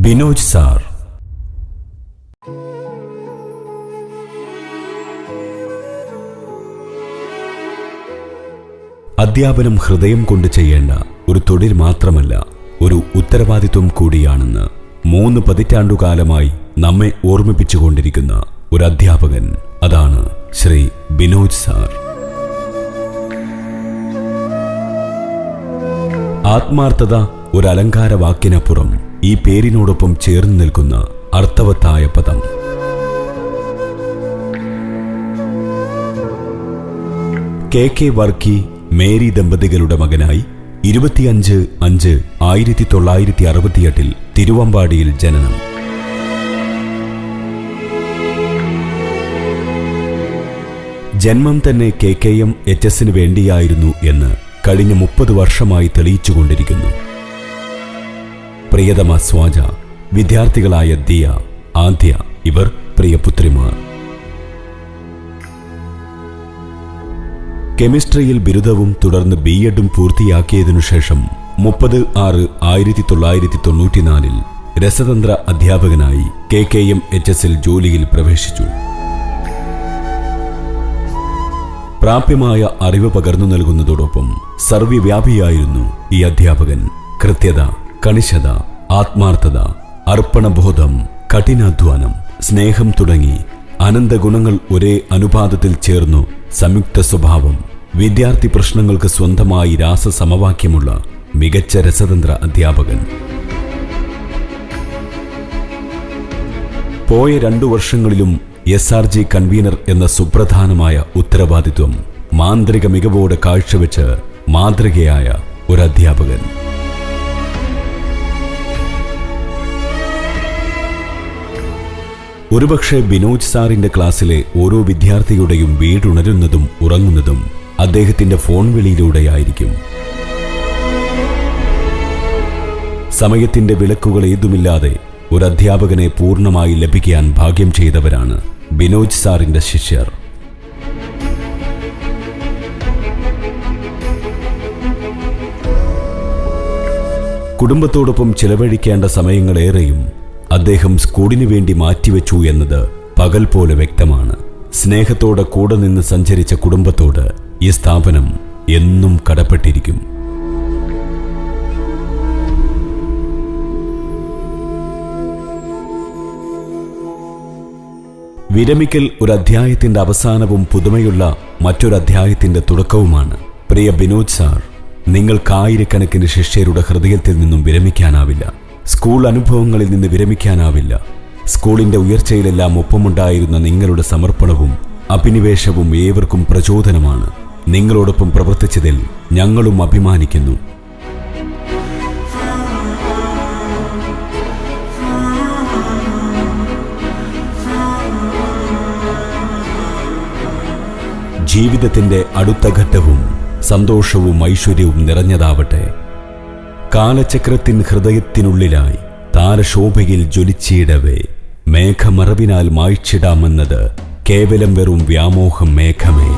Binoj sir. അധ്യാപനം ഹൃദയം കൊണ്ട് ചെയ്യേണ്ട ഒരു തൊഴിൽ മാത്രമല്ല, ഒരു ഉത്തരവാദിത്വം കൂടിയാണെന്ന് 3 പതിറ്റാണ്ടുകാലമായി നമ്മെ ഓർമ്മിപ്പിച്ചുകൊണ്ടിരിക്കുന്ന ഒരു അധ്യാപകൻ, അതാണ് ശ്രീ ബിനോജ് സാർ. ആത്മാർത്ഥത ഒരു അലങ്കാര വാക്കിനപ്പുറം ഈ പേരിനോടൊപ്പം ചേർന്ന് നിൽക്കുന്ന അർത്ഥവത്തായ പദം. കെ വർക്കി മേരി ദമ്പതികളുടെ മകനായി 25/5/1968 തിരുവമ്പാടിയിൽ ജനനം. ജന്മം തന്നെ KKM-HS വേണ്ടിയായിരുന്നു എന്ന് കഴിഞ്ഞ 30 വർഷമായി തെളിയിച്ചുകൊണ്ടിരിക്കുന്നു. പ്രിയതമ സ്വാജ, വിദ്യാർത്ഥികളായ ദിയ, ആദ്യ, ഇവർ പ്രിയപുത്രിമാർ. കെമിസ്ട്രിയിൽ ബിരുദവും തുടർന്ന് B.Ed പൂർത്തിയാക്കിയതിനുശേഷം 30/6/1994 രസതന്ത്ര അധ്യാപകനായി KKM-HS ജോലിയിൽ പ്രവേശിച്ചു. പ്രാപ്യമായ അറിവ് പകർന്നു നൽകുന്നതോടൊപ്പം സർവ്വവ്യാപിയായിരുന്നു ഈ അധ്യാപകൻ. കൃത്യത, കണിശത, ആത്മാർത്ഥത, അർപ്പണബോധം, കഠിനാധ്വാനം, സ്നേഹം തുടങ്ങി അനന്തഗുണങ്ങൾ ഒരേ അനുപാതത്തിൽ ചേർന്നു സംയുക്ത സ്വഭാവം, വിദ്യാർത്ഥി പ്രശ്നങ്ങൾക്ക് സ്വന്തമായി രാസസമവാക്യമുള്ള മികച്ച രസതന്ത്ര അധ്യാപകൻ. പോയ 2 വർഷങ്ങളിലും SRG കൺവീനർ എന്ന സുപ്രധാനമായ ഉത്തരവാദിത്വം മാന്ത്രിക മികവോടെ കാഴ്ചവെച്ച് മാതൃകയായ ഒരു അധ്യാപകൻ. ഒരുപക്ഷെ ബിനോജ് സാറിന്റെ ക്ലാസ്സിലെ ഓരോ വിദ്യാർത്ഥിയുടെയും വീടുണരുന്നതും ഉറങ്ങുന്നതും അദ്ദേഹത്തിന്റെ ഫോൺ വിളിയിലൂടെയായിരിക്കും. സമയത്തിന്റെ വിലക്കുകൾ ഏതുമില്ലാതെ ഒരു അധ്യാപകനെ പൂർണ്ണമായി ലഭിക്കാൻ ഭാഗ്യം ചെയ്തവരാണ് ബിനോജ് സാറിന്റെ ശിഷ്യർ. കുടുംബത്തോടൊപ്പം ചിലവഴിക്കേണ്ട സമയങ്ങളേറെയും അദ്ദേഹം സ്കൂളിനു വേണ്ടി മാറ്റിവെച്ചു എന്നത് പകൽ പോലെ വ്യക്തമാണ്. സ്നേഹത്തോടെ കൂടെ നിന്ന് സഞ്ചരിച്ച കുടുംബത്തോട് ഈ സ്ഥാപനം എന്നും കടപ്പെട്ടിരിക്കും. വിരമിക്കൽ ഒരു അധ്യായത്തിന്റെ അവസാനവും പുതുമയുള്ള മറ്റൊരധ്യായത്തിന്റെ തുടക്കവുമാണ്. പ്രിയ ബിനോജ് സാർ, നിങ്ങൾക്ക് ആയിരക്കണക്കിന് ശിഷ്യരുടെ ഹൃദയത്തിൽ നിന്നും വിരമിക്കാനാവില്ല. സ്കൂൾ അനുഭവങ്ങളിൽ നിന്ന് വിരമിക്കാനാവില്ല. സ്കൂളിന്റെ ഉയർച്ചയിലെല്ലാം ഒപ്പമുണ്ടായിരുന്ന നിങ്ങളുടെ സമർപ്പണവും അഭിനിവേശവും ഏവർക്കും പ്രചോദനമാണ്. നിങ്ങളോടൊപ്പം പ്രവർത്തിച്ചതിൽ ഞങ്ങളും അഭിമാനിക്കുന്നു. ജീവിതത്തിന്റെ അടുത്ത ഘട്ടവും സന്തോഷവും ഐശ്വര്യവും നിറഞ്ഞതാവട്ടെ. കാലചക്രത്തിൻ ഹൃദയത്തിനുള്ളിലായി താരശോഭയിൽ ജ്വലിച്ചിടവേ മേഘമറവിനാൽ മായ്ച്ചിടാമെന്നത് കേവലം വെറും വ്യാമോഹം മേഘമേ.